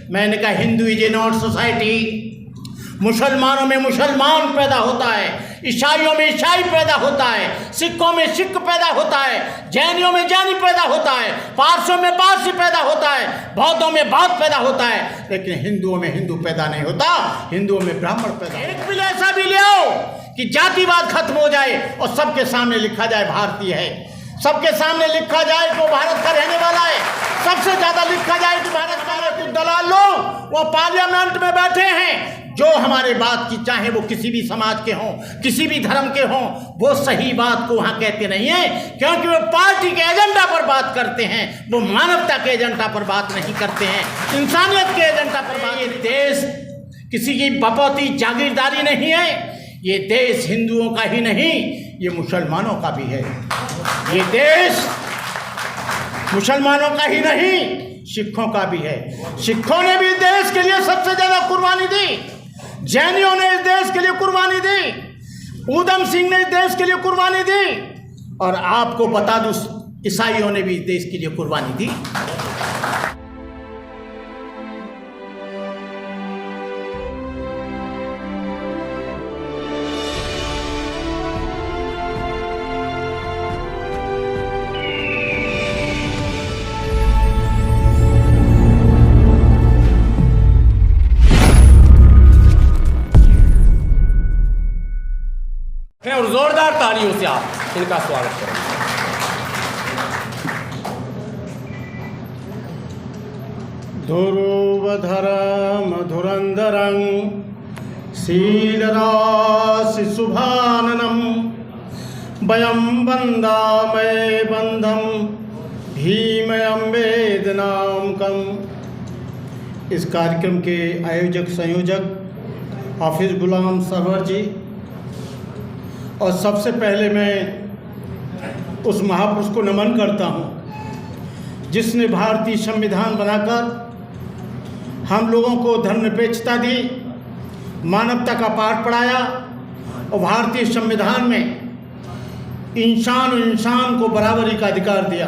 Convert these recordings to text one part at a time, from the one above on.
मैंने कहा Hindu is a not society. मुसलमानों में मुसलमान पैदा होता है, ईसाइयों में ईसाई पैदा होता है, सिखों में सिख पैदा होता है, जैनियों में जैनी पैदा होता है, पारसियों में पारसी पैदा होता है, बौद्धों में बौद्ध पैदा होता है, लेकिन हिंदुओं में हिंदू पैदा नहीं होता, हिंदुओं में ब्राह्मण पैदा। एक बिल ऐसा भी ले आओ कि जातिवाद खत्म हो जाए और सबके सामने लिखा जाए भारतीय है, सबके सामने लिखा जाए कि वो भारत का रहने वाला है, सबसे ज्यादा लिखा जाए कि भारत का कुछ दलाल लोग वो पार्लियामेंट में बैठे हैं जो हमारे बात की, चाहे वो किसी भी समाज के हों, किसी भी धर्म के हों, वो सही बात को वहाँ कहते नहीं है, क्योंकि वो पार्टी के एजेंडा पर बात करते हैं, वो मानवता के एजेंडा पर बात नहीं करते हैं, इंसानियत के एजेंडा पर बात। ये देश किसी की बपौती जागीरदारी नहीं है, ये देश हिंदुओं का ही नहीं, ये मुसलमानों का भी है। ये देश मुसलमानों का ही नहीं, सिखों का भी है। सिखों ने भी देश के लिए सबसे ज्यादा कुर्बानी दी, जैनियों ने इस देश के लिए कुर्बानी दी, ऊधम सिंह ने इस देश के लिए कुर्बानी दी, और आपको बता दूं ईसाइयों ने भी इस देश के लिए कुर्बानी दी। और जोरदार तालियों से आप इनका स्वागत करें। ध्रुवधर मधुरंदरं शीलराशि शुभाननम वयं वंदामहे बंधम भीमयं वेदनामकम। इस कार्यक्रम के आयोजक संयोजक हाफिज गुलाम सरवर जी, और सबसे पहले मैं उस महापुरुष को नमन करता हूँ जिसने भारतीय संविधान बनाकर हम लोगों को धर्मनिरपेक्षता दी, मानवता का पाठ पढ़ाया, और भारतीय संविधान में इंसान को बराबरी का अधिकार दिया।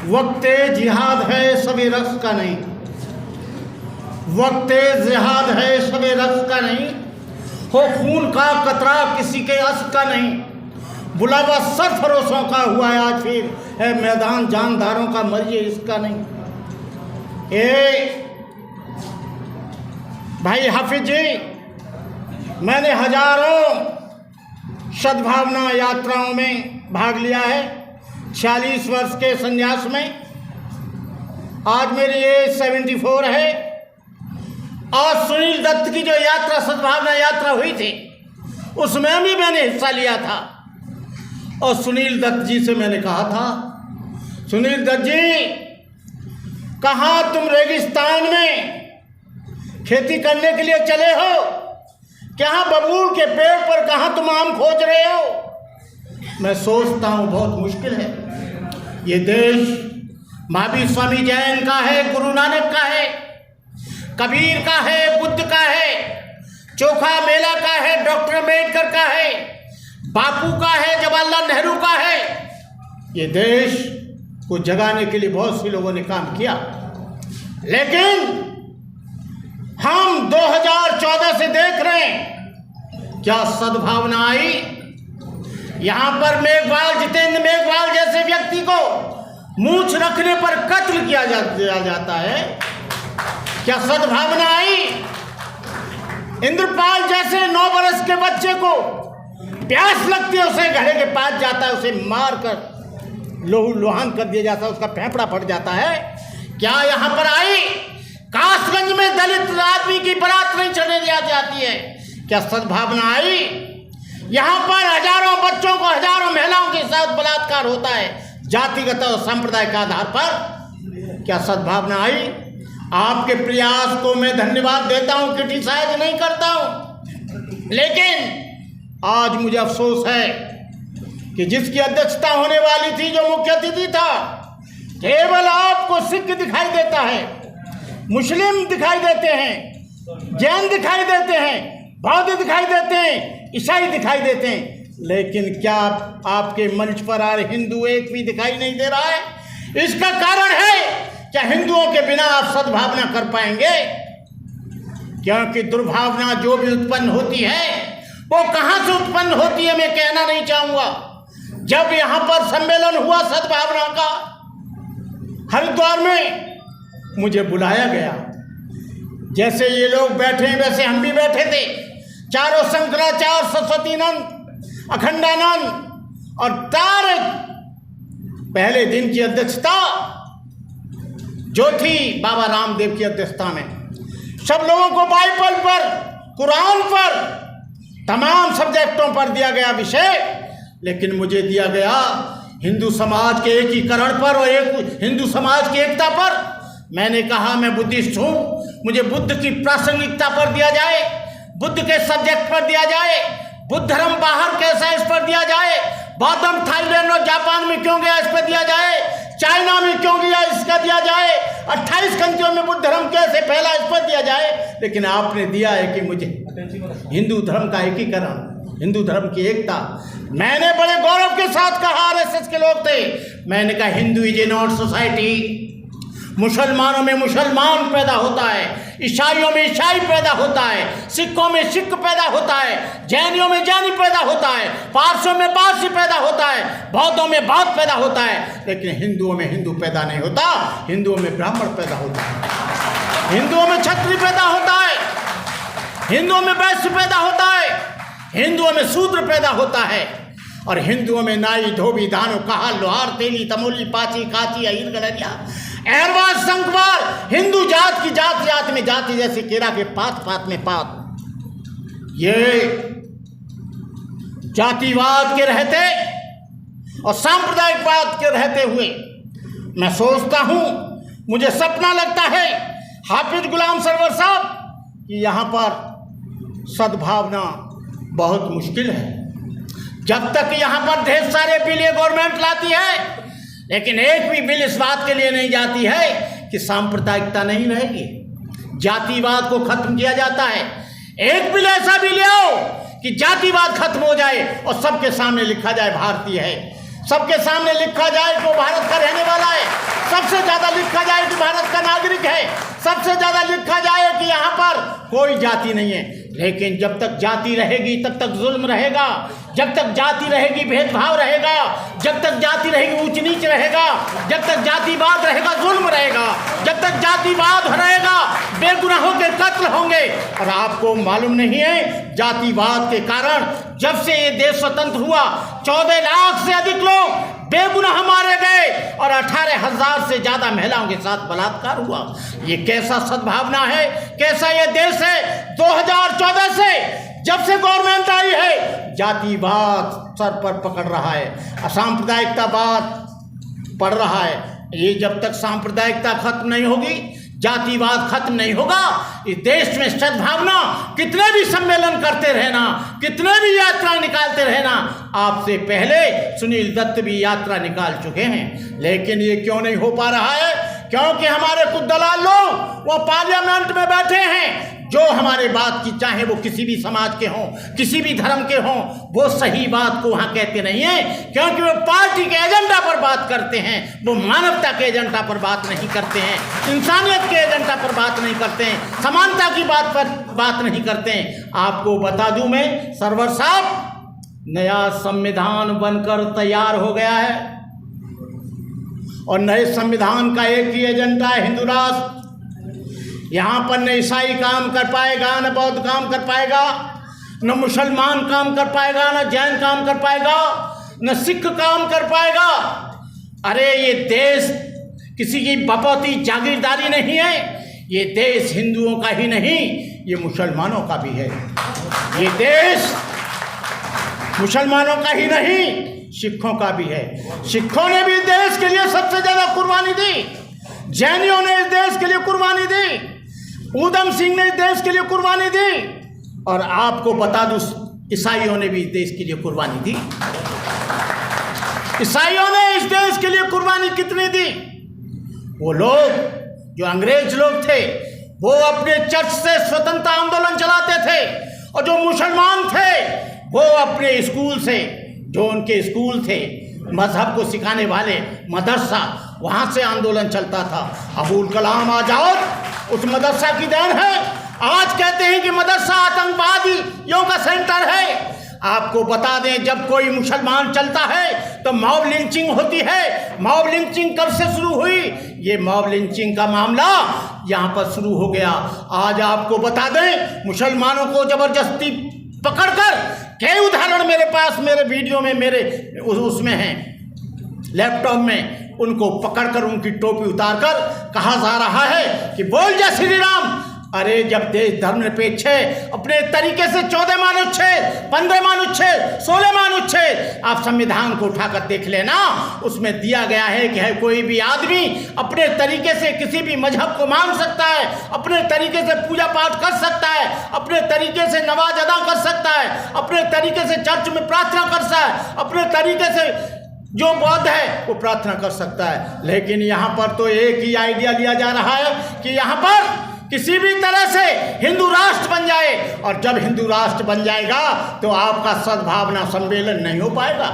वक्त जिहाद है सभी रक्स का नहीं, वक्त जिहाद है सबे रक्स का नहीं, हो खून का कतरा किसी के अस का नहीं, बुलावा सरफरोशों का हुआ है आज फिर, है मैदान जानदारों का मरिए इसका नहीं। भाई हाफिज जी, मैंने हजारों सद्भावना यात्राओं में भाग लिया है 46 वर्ष के संन्यास में। आज मेरी एज 74 है, और सुनील दत्त की जो यात्रा सद्भावना यात्रा हुई थी उसमें भी मैंने हिस्सा लिया था, और सुनील दत्त जी से मैंने कहा था, सुनील दत्त जी कहाँ तुम रेगिस्तान में खेती करने के लिए चले हो, कहाँ बबूल के पेड़ पर कहाँ तुम आम खोज रहे हो। मैं सोचता हूँ बहुत मुश्किल है। ये देश महावीर स्वामी जैन का है, गुरु नानक का है, कबीर का है, बुद्ध का है, चोखा मेला का है, डॉक्टर अम्बेडकर का है, बापू का है, जवाहरलाल नेहरू का है। ये देश को जगाने के लिए बहुत से लोगों ने काम किया, लेकिन हम 2014 से देख रहे हैं क्या सद्भावना आई। यहां पर मेघवाल, जितेंद्र मेघवाल जैसे व्यक्ति को मूंछ रखने पर कत्ल किया जाता है। क्या सद्भावना आई। इंद्रपाल जैसे 9 वर्ष के बच्चे को प्यास लगती है, उसे घड़े के पास जाता है, उसे मार कर लोहू लोहान कर दिया जाता है, उसका फेफड़ा फट जाता है। क्या यहाँ पर आई। कासगंज में दलित आदमी की बारात नहीं चढ़ने दिया जाती है। क्या सद्भावना आई। यहाँ पर हजारों बच्चों को, हजारों महिलाओं के साथ बलात्कार होता है जातिगत और सांप्रदाय के आधार पर। क्या सद्भावना आई। आपके प्रयास को मैं धन्यवाद देता हूँ, क्रिटिसाइज नहीं करता हूँ, लेकिन आज मुझे अफसोस है कि जिसकी अध्यक्षता होने वाली थी, जो मुख्य अतिथि था, केवल आपको सिख दिखाई देता है, मुस्लिम दिखाई देते हैं, जैन दिखाई देते हैं, बौद्ध दिखाई देते हैं, ईसाई दिखाई देते हैं, लेकिन क्या आपके मंच पर आ रहे हिंदू एक भी दिखाई नहीं दे रहा है। इसका कारण है क्या हिंदुओं के बिना आप सद्भावना कर पाएंगे? क्योंकि दुर्भावना जो भी उत्पन्न होती है वो कहाँ से उत्पन्न होती है मैं कहना नहीं चाहूँगा। जब यहाँ पर सम्मेलन हुआ सद्भावना का हरिद्वार में, मुझे बुलाया गया। जैसे ये लोग बैठे हैं वैसे हम भी बैठे थे, चारों शंकराचार्य, सरस्वतीनंद, अखंडानंद और तार पहले दिन की अध्यक्षता जो थी बाबा रामदेव की अध्यक्षता में, सब लोगों को बाइबल पर, कुरान पर, तमाम सब्जेक्टों पर दिया गया विषय, लेकिन मुझे दिया गया हिंदू समाज के एकीकरण पर और एक हिंदू समाज की एकता पर। मैंने कहा मैं बुद्धिस्ट हूँ, मुझे बुद्ध की प्रासंगिकता पर दिया जाए, बुद्ध के सब्जेक्ट पर दिया जाए, बुद्ध धर्म बाहर कैसा है इस पर दिया जाए, बौद्धम थाईलैंड और जापान में क्यों गया इस पर दिया जाए, चाइना में क्यों गया इसका दिया जाए, 28 कंट्रियों में बुद्ध धर्म कैसे फैला इस पर दिया जाए। लेकिन आपने दिया है कि मुझे हिंदू धर्म का एकीकरण, हिंदू धर्म की एकता। मैंने बड़े गौरव के साथ कहा, आरएसएस के लोग थे, मैंने कहा Hindu is a not society. मुसलमानों में मुसलमान पैदा होता है, ईसाइयों में ईसाई पैदा होता है, सिखों में सिख पैदा होता है, जैनियों में जैनी पैदा होता है, पारसियों में पारसी पैदा होता है, बौद्धों में बौद्ध पैदा होता है। लेकिन हिंदुओं में हिंदू पैदा नहीं होता, हिंदुओं में ब्राह्मण पैदा होता है, हिंदुओं में क्षत्रिय पैदा होता है, हिंदुओं में वैश्य पैदा होता है, हिंदुओं में शूद्र पैदा होता है, और हिंदुओं में नाई, धोबी, दानो, कहा, लोहार, तेली, तमोली, पाची, काची, अहिर, गलरिया, एरवार, संकवार, हिंदू जात की जात जात में जाति, जैसे केरा के पात पात में पात। ये जातिवाद के रहते और सांप्रदायिकवाद के रहते हुए मैं सोचता हूँ, मुझे सपना लगता है हाफिज गुलाम सरवर साहब कि यहाँ पर सद्भावना बहुत मुश्किल है। जब तक यहाँ पर ढेर सारे बिल ये गवर्नमेंट लाती है, लेकिन एक भी बिल इस बात के लिए नहीं जाती है कि सांप्रदायिकता नहीं रहेगी, जातिवाद को खत्म किया जाता है। एक बिल ऐसा भी ले आओ कि जातिवाद खत्म हो जाए और सबके सामने लिखा जाए भारतीय है, सबके सामने लिखा जाए कि वो भारत का रहने वाला है, सबसे ज़्यादा लिखा जाए कि भारत का नागरिक है, सबसे ज़्यादा लिखा जाए कि यहाँ पर कोई जाति नहीं है। लेकिन जब तक जाति रहेगी तब तक जुल्म रहेगा, जब तक जाति रहेगी भेदभाव रहेगा, जब तक जाति रहेगी ऊंच नीच रहेगा, जब तक जातिवाद रहेगा जुल्म रहेगा, जब तक जातिवाद रहेगा बेगुनाहों के कत्ल होंगे। और आपको मालूम नहीं है, जातिवाद के कारण जब से ये देश स्वतंत्र हुआ 14 लाख से अधिक लोग बेगुनाह मारे गए और 18,000 से ज़्यादा महिलाओं के साथ बलात्कार हुआ। ये कैसा सद्भावना है, कैसा ये देश है। 2014 से जब से गवर्नमेंट आई है, जातिवाद सर पर पकड़ रहा है, असांप्रदायिकतावाद पड़ रहा है। ये जब तक सांप्रदायिकता खत्म नहीं होगी, जातिवाद खत्म नहीं होगा, इस देश में सद्भावना, कितने भी सम्मेलन करते रहना, कितने भी यात्रा निकालते रहना, आपसे पहले सुनील दत्त भी यात्रा निकाल चुके हैं, लेकिन ये क्यों नहीं हो पा रहा है? क्योंकि हमारे कुछ दलाल लोग वो पार्लियामेंट में बैठे हैं, जो हमारे बात की, चाहे वो किसी भी समाज के हों, किसी भी धर्म के हों, वो सही बात को वहाँ कहते नहीं हैं, क्योंकि वो पार्टी के एजेंडा पर बात करते हैं, वो मानवता के एजेंडा पर बात नहीं करते हैं, इंसानियत के एजेंडा पर बात नहीं करते हैं, समानता की बात पर बात नहीं करते हैं। आपको बता दूं मैं, सरवर साहब, नया संविधान बनकर तैयार हो गया है और नए संविधान का एक ही एजेंडा है, हिंदू राष्ट्र। यहाँ पर न ईसाई काम कर पाएगा, न बौद्ध काम कर पाएगा, न मुसलमान काम कर पाएगा, न जैन काम कर पाएगा, न सिख काम कर पाएगा। अरे ये देश किसी की बपौती जागीरदारी नहीं है, ये देश हिंदुओं का ही नहीं, ये मुसलमानों का भी है। ये देश मुसलमानों का ही नहीं, सिखों का भी है। सिखों ने भी देश के लिए सबसे ज़्यादा कुर्बानी दी, जैनियों ने इस देश के लिए कुर्बानी दी, ऊधम सिंह ने इस देश के लिए कुर्बानी दी, और आपको बता दूं ईसाइयों ने भी इस देश के लिए कुर्बानी दी। ईसाइयों ने इस देश के लिए कुर्बानी कितनी दी? वो लोग जो अंग्रेज लोग थे वो अपने चर्च से स्वतंत्रता आंदोलन चलाते थे, और जो मुसलमान थे वो अपने स्कूल से, जो उनके स्कूल थे मजहब को सिखाने वाले मदरसा, वहाँ से आंदोलन चलता था। अबुल कलाम आज़ाद उस मदरसा की देन है। आज कहते हैं कि मदरसा आतंकवादियों का सेंटर है। आपको बता दें, जब कोई मुसलमान चलता है तो मॉब लिंचिंग होती है। मॉब लिंचिंग कब से शुरू हुई? ये मॉब लिंचिंग का मामला यहाँ पर शुरू हो गया। आज आपको बता दें, मुसलमानों को ज़बरदस्ती पकड़कर, कई उदाहरण मेरे पास, मेरे वीडियो में, मेरे उसमें हैं, लैपटॉप में, उनको पकड़कर उनकी टोपी उतारकर कहा जा रहा है कि बोल जय श्री राम। अरे जब देश धर्म निरपेक्ष है, अपने तरीके से 14 मानुच्छेद, 15 मानुच्छेद, 16 मानुच्छेद, आप संविधान को उठाकर देख लेना। उसमें दिया गया है कि है कोई भी आदमी अपने तरीके से किसी भी मजहब को मान सकता है, अपने तरीके से पूजा पाठ कर सकता है, अपने तरीके से नमाज अदा कर सकता है, अपने तरीके से चर्च में प्रार्थना कर सकता है, अपने तरीके से जो बौद्ध है वो प्रार्थना कर सकता है। लेकिन यहाँ पर तो एक ही आइडिया लिया जा रहा है कि यहाँ पर किसी भी तरह से हिंदू राष्ट्र बन जाए, और जब हिंदू राष्ट्र बन जाएगा तो आपका सद्भावना सम्मेलन नहीं हो पाएगा।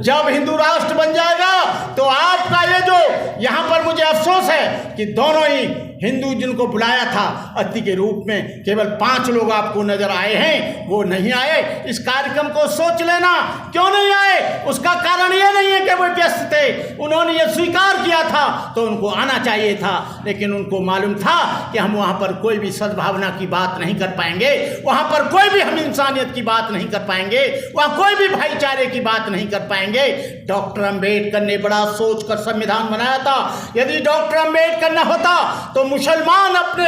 जब हिंदू राष्ट्र बन जाएगा तो आपका ये जो यहाँ पर मुझे अफसोस है कि दोनों ही हिंदू जिनको बुलाया था अतिथि के रूप में, केवल 5 लोग आपको नजर आए हैं, वो नहीं आए। इस कार्यक्रम को सोच लेना, क्यों नहीं आए? उसका कारण ये नहीं है कि वो व्यस्त थे, उन्होंने ये स्वीकार किया था तो उनको आना चाहिए था, लेकिन उनको मालूम था कि हम वहाँ पर कोई भी सद्भावना की बात नहीं कर पाएंगे, वहाँ पर कोई भी हम इंसानियत की बात नहीं कर पाएंगे, वहाँ कोई भी भाईचारे की बात नहीं कर पाएंगे। डॉक्टर अंबेडकर ने बड़ा सोच कर संविधान बनाया था। यदि डॉक्टर अंबेडकर न होता तो मुसलमान अपने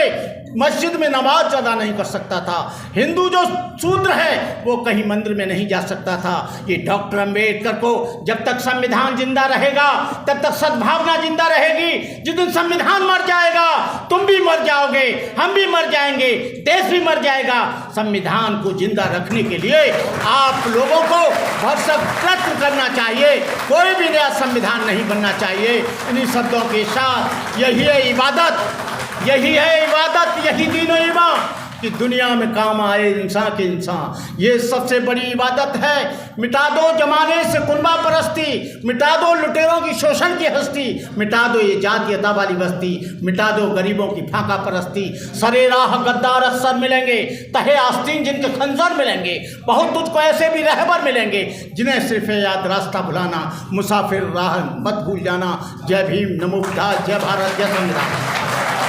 मस्जिद में नमाज अदा नहीं कर सकता था, हिंदू जो शूद्र है वो कहीं मंदिर में नहीं जा सकता था। ये डॉक्टर अंबेडकर को, जब तक संविधान जिंदा रहेगा तब तक सद्भावना जिंदा रहेगी। जिस दिन संविधान मर जाएगा तुम भी मर जाओगे, हम भी मर जाएंगे, देश भी मर जाएगा। संविधान को जिंदा रखने के लिए आप लोगों को भरसक प्रयत्न करना चाहिए। कोई भी नया संविधान नहीं बनना चाहिए। इन्हीं शब्दों के साथ यही है इबादत, यही है इबादत, यही दीन और ईमान कि दुनिया में काम आए इंसान के इंसान। ये सबसे बड़ी इबादत है। मिटा दो जमाने से कुनबा परस्ती, मिटा दो लुटेरों की शोषण की हस्ती, मिटा दो ये जातीयता वाली बस्ती, मिटा दो गरीबों की फाका परस्ती। सरे राह गद्दार अफसर मिलेंगे, तहे आस्तीन जिनके खंजर मिलेंगे, बहुत तुझको ऐसे भी रहबर मिलेंगे जिन्हें सिर्फ याद रास्ता भुलाना, मुसाफिर राह मत भूल जाना। जय भीम, नमो बुद्धाय, जय भारत, जय संविधान।